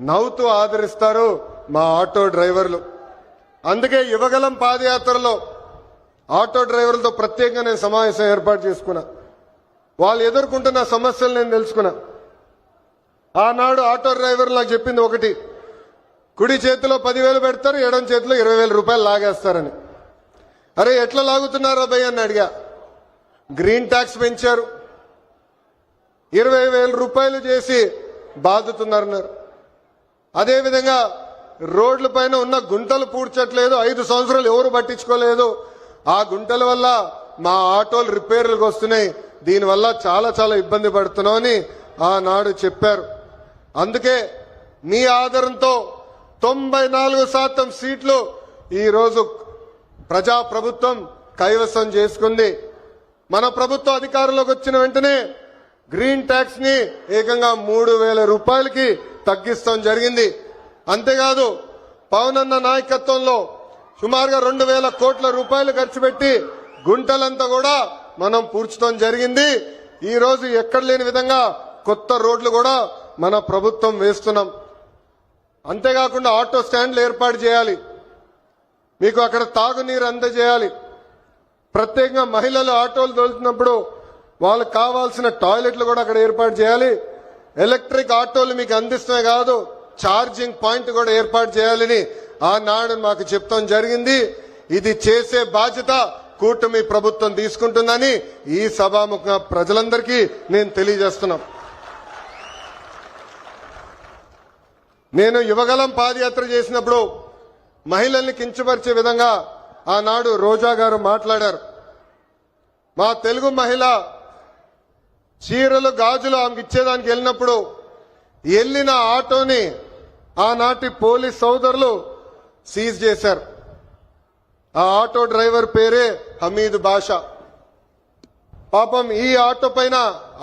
నవ్వుతూ ఆదరిస్తారు మా ఆటో డ్రైవర్లు. అందుకే యువగలం పాదయాత్రలో ఆటో డ్రైవర్లతో ప్రత్యేకంగా నేను సమావేశం ఏర్పాటు చేసుకున్నా. వాళ్ళు ఎదుర్కొంటున్న సమస్యలు నేను తెలుసుకున్నా. ఆనాడు ఆటో డ్రైవర్లు నాకు చెప్పింది ఒకటి, కుడి చేతిలో 10,000 పెడతారు, ఎడం చేతిలో 20,000 రూపాయలు లాగేస్తారని. అరే ఎట్లా లాగుతున్నారా భయ్ అని అడిగా. గ్రీన్ ట్యాక్స్ పెంచారు, 20,000 రూపాయలు చేసి బాదుతున్నారన్నారు. అదేవిధంగా రోడ్ల పైన ఉన్న గుంటలు పూడ్చట్లేదు, 5 సంవత్సరాలు ఎవరు పట్టించుకోలేదు. ఆ గుంటల వల్ల మా ఆటోలు రిపేర్లకు వస్తున్నాయి, దీనివల్ల చాలా చాలా ఇబ్బంది పడుతున్నామని ఆనాడు చెప్పారు. అందుకే మీ ఆదరణతో 94% సీట్లు ఈరోజు ప్రజాప్రభుత్వం కైవసం చేసుకుంది. మన ప్రభుత్వం అధికారంలోకి వచ్చిన వెంటనే గ్రీన్ ట్యాక్స్ ని ఏకంగా 3,000 రూపాయలకి తగ్గిస్తాం జరిగింది. అంతేకాదు పవన్ అన్న నాయకత్వంలో సుమారుగా 2,000 కోట్ల రూపాయలు ఖర్చు పెట్టి గుంటలంతా కూడా మనం పూడ్చడం జరిగింది. ఈ రోజు ఎక్కడ లేని విధంగా కొత్త రోడ్లు కూడా మన ప్రభుత్వం వేస్తున్నాం. అంతేకాకుండా ఆటో స్టాండ్లు ఏర్పాటు చేయాలి, మీకు అక్కడ తాగునీరు అందజేయాలి. ప్రత్యేకంగా మహిళలు ఆటోలు తోలుతున్నప్పుడు వాళ్ళకు కావాల్సిన టాయిలెట్లు కూడా అక్కడ ఏర్పాటు చేయాలి. ఎలక్ట్రిక్ ఆటోలు మీకు అందిస్తమే కాదు, ఛార్జింగ్ పాయింట్ కూడా ఏర్పాటు చేయాలని ఆనాడు మాకు చెప్తాం జరిగింది. ఇది చేసే బాధ్యత కూటమి ప్రభుత్వం తీసుకుంటుందని ఈ సభాముఖంగా ప్రజలందరికీ నేను తెలియజేస్తున్నా. నేను యువగలం పాదయాత్ర చేసినప్పుడు మహిళల్ని కించపరిచే విధంగా ఆనాడు రోజా గారు మాట్లాడారు. మా తెలుగు మహిళ చీరలు గాజులు ఆమెకి ఇచ్చేదానికి వెళ్ళినప్పుడు వెళ్ళిన ఆటోని ఆనాటి పోలీస్ సోదరులు సీజ్ చేశారు. ఆ ఆటో డ్రైవర్ పేరే హమీద్ బాషా. పాపం ఈ ఆటో పైన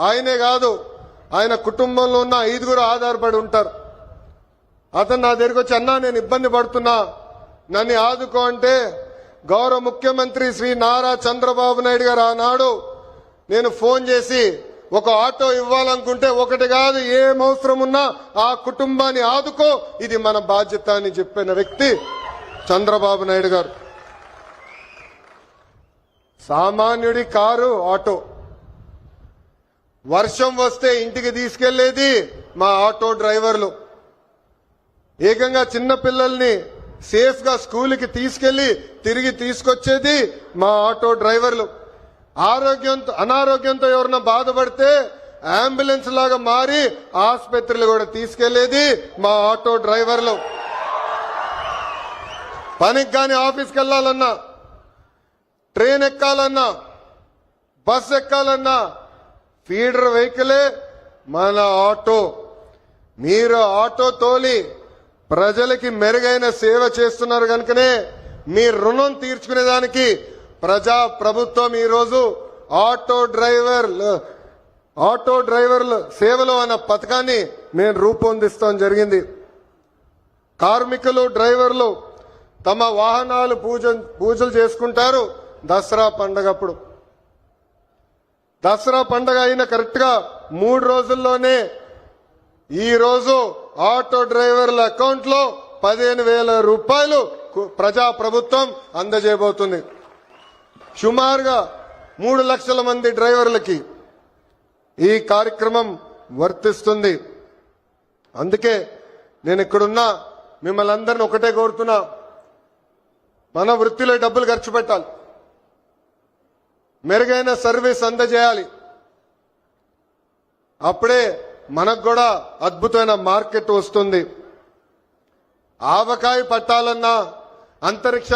ఆయనే కాదు, ఆయన కుటుంబంలో ఉన్న 5గురు ఆధారపడి ఉంటారు. అతను నా దగ్గరికి వచ్చి, అన్నా నేను ఇబ్బంది పడుతున్నా, నన్ను ఆదుకో అంటే గౌరవ ముఖ్యమంత్రి శ్రీ నారా చంద్రబాబు నాయుడు గారు ఆనాడు నేను ఫోన్ చేసి ఒక ఆటో ఇవ్వాలనుకుంటే ఒకటి కాదు, ఏం అవసరం ఉన్నా ఆ కుటుంబాన్ని ఆదుకో, ఇది మన బాధ్యత అని చెప్పిన వ్యక్తి చంద్రబాబు నాయుడు గారు. సామాన్యుడి కారు ఆటో, వర్షం వస్తే ఇంటికి తీసుకెళ్లేది మా ఆటో డ్రైవర్లు. ఏకంగా చిన్న పిల్లల్ని సేఫ్ గా స్కూల్కి తీసుకెళ్లి తిరిగి తీసుకొచ్చేది మా ఆటో డ్రైవర్లు. అనారోగ్యంతో ఎవరన్నా బాధపడితే అంబులెన్స్ లాగా మారి ఆసుపత్రులు కూడా తీసుకెళ్లేది మా ఆటో డ్రైవర్లు. పనికి గాని ఆఫీస్కి వెళ్లాలన్నా, ట్రైన్ ఎక్కాలన్నా, బస్ ఎక్కాలన్నా ఫీడర్ వెహికలే మన ఆటో. మీరు ఆటో తోలి ప్రజలకి మెరుగైన సేవ చేస్తున్నారు కనుకనే మీ రుణం తీర్చుకునేదానికి ప్రజా ప్రభుత్వం ఈరోజు ఆటో డ్రైవర్లు సేవలు అన్న పథకాన్ని మేము రూపొందిస్తాం జరిగింది. కార్మికులు డ్రైవర్లు తమ వాహనాలు పూజలు చేసుకుంటారు దసరా పండగప్పుడు. దసరా పండగ అయిన కరెక్ట్ గా 3 రోజుల్లోనే ఈ రోజు ఆటో డ్రైవర్ల అకౌంట్ లో 15,000 రూపాయలు ప్రజా ప్రభుత్వం అందజేయబోతుంది. సుమారుగా 3 లక్షల మంది డ్రైవర్లకి ఈ కార్యక్రమం వర్తిస్తుంది. అందుకే నేను ఇక్కడున్నా మిమ్మల్ని అందరిని ఒకటే కోరుతున్నా, మన వృత్తిలో డబ్బులు ఖర్చు పెట్టాలి, మెరుగైన సర్వీస్ అందజేయాలి. అప్పుడే మనకు కూడా అద్భుతమైన మార్కెట్ వస్తుంది. ఆవకాయ పట్టాలన్నా, అంతరిక్షాన్ని